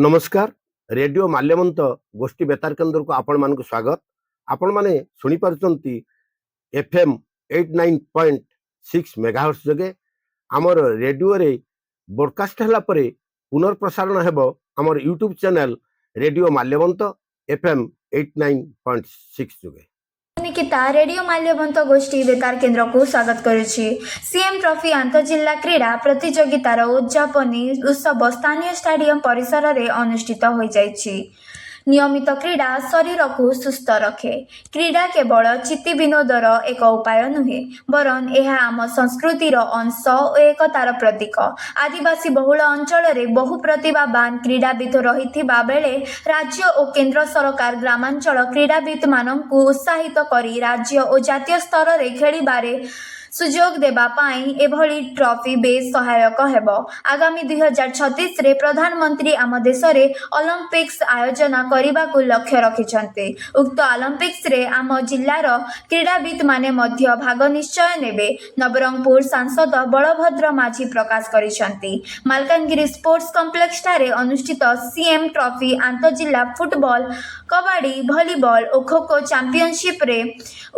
नमस्कार। रेडियो माल्यवंत गोष्ठी बेतार केन्द्र को आपण मान स्वागत। आपण माने सुनी पारुचंती एफएम 89.6 मेगाहर्ट्ज जगे आमर रेडियो रे ब्रॉडकास्ट हला परे पुनर्प्रसारण हेबो आमर YouTube channel radio Malyavant FM 89.6 जगे। निकिता रेडियो माल्यवंत गोष्ठी बेतार केन्द्र को स्वागत करुछि। सीएम ट्रॉफी आंतरजिल्ला क्रीड़ा प्रतियोगितार उद्यापनी उत्सव स्थानीय स्टेडियम परिसर में अनुष्ठित हो जाइछि। नियमित क्रीड़ा शरीर को सुस्थ रखे। क्रीड़ा केवल चित्ती विनोदर एक उपाय नुहे बरन यह आम संस्कृतिर अंश और एकतार प्रतीक। आदिवासी बहुल अंचल में बहु प्रतिभावान क्रीड़ाविद रही बेले राज्य और केंद्र सरकार ग्रामांचल क्रीड़ाविद मानू उत्साहित करी राज्य और जातीय स्तर में खेलिबारे सुजोग देबा पाई एभली ट्रॉफी बेस सहायक हेबो। आगामी 2036 रे प्रधानमंत्री आम देश रे ओलंपिक्स आयोजन करने को लक्ष्य रखिछन्ते। उक्त ओलंपिक्स रे आम जिल्लार क्रीड़ाविद माने मध्य भाग निश्चय नेबे नवरंगपुर सांसद बलभद्र माझी प्रकाश करिसन्ते। मालकानगिरी स्पोर्ट्स कॉम्प्लेक्स ठारे अनुष्ठित सीएम ट्रॉफी आंतरजिल्ला फुटबॉल कबाड़ी भलीबॉल और खो खो चैंपियनशिप रे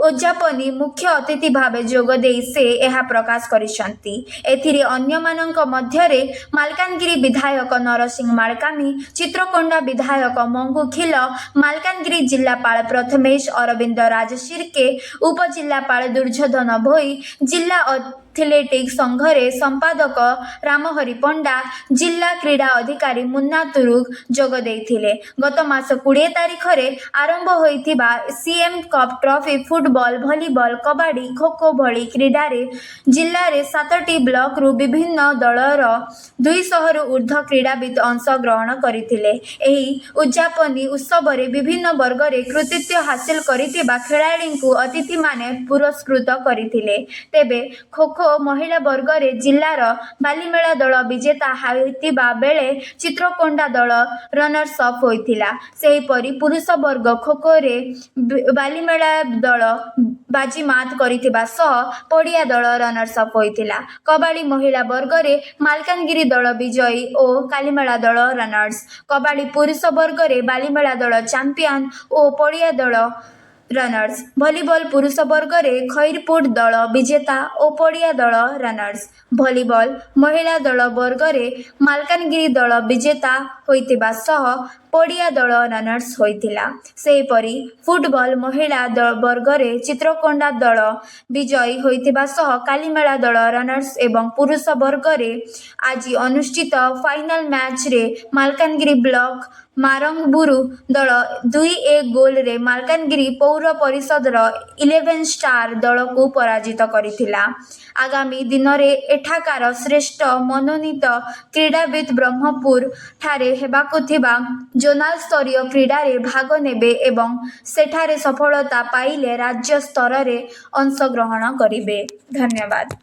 उद्यापनी मुख्य अतिथि भाव जोग दे से यह प्रकाश करिसन्ति। एथिरे अन्य मानक मध्यरे मालकानगिरी विधायक नरसिंह माळकामी, चित्रकोंडा विधायक मंगू खिल, मालकानगिरी जिल्लापाल प्रथमेश अरविंद राजशिर्के, उपजिल्लापाल दुर्योधन भोई, जिला एथलेटिक्स संघरे संपादक रामहरि पंडा, जिला क्रीड़ा अधिकारी मुन्ना तुरुग जोग देइथिले। गत मास 20 तारिख रे आरंभ होइथिबा सीएम कप ट्रॉफी फुटबॉल भलीबॉल कबाड़ी खो खो भली क्रीड़ा रे जिल्ला रे 7टी ब्लॉक रु विभिन्न दलर 200 रु ऊर्ध्व क्रीड़ाविद अंश ग्रहण करथिले। एही उद्यापनी उत्सव रे विभिन्न वर्ग रे कृतित्व हासिल करिथिबा खेलाड़ी को अतिथि माने पुरस्कृत करथिले। तेबे खो खो महिला वर्ग रे जिल्लार बालीमेला दल विजेता होइतिबा बेले चित्रकोंडा दल रनर्स अप होइतिला। सेहीपरि पुरुष वर्ग खो खो रे बालीमेला दल बाजीमात करितिबा सह पड़िया दल रनर्स अप होइतिला। कबाड़ी महिला वर्ग रे मालकानगिरी दल विजयी और कालीमेला दल रनर्स। कबाड़ी पुरुष वर्ग रे बालीमेला दल चैंपियन और पड़िया दल रनर्स। भलीबॉल पुरुष वर्ग रे खैरपुर दल विजेता और पड़िया दल रनर्स। भलीबॉल महिला दल वर्ग रे मालकानगिरी दल विजेता होइतिबा सह पड़िया दल रनर्स होइतिला। सेहीपरि फुटबॉल महिला दल वर्ग रे चित्रकोंडा दल विजयी होइतिबा सह कालीमेला दल रनर्स एवं पुरुष वर्ग रे आज अनुष्ठित फाइनल मैच रे मालकानगिरी ब्लॉक मारंगबुरु दल 2-1 गोल रे मालकानगिरी पौर परिषद 11 स्टार दल को पराजित करिथिला। आगामी दिन रे एठाकार श्रेष्ठ मनोनीत क्रीड़ाविद ब्रह्मपुर ठारे हेबाकु थिबा जोनाल स्तरीय क्रीड़ा रे भाग नेबे एवं सेठारे सफलता पाइले राज्य स्तर रे अंशग्रहण करिबे। धन्यवाद।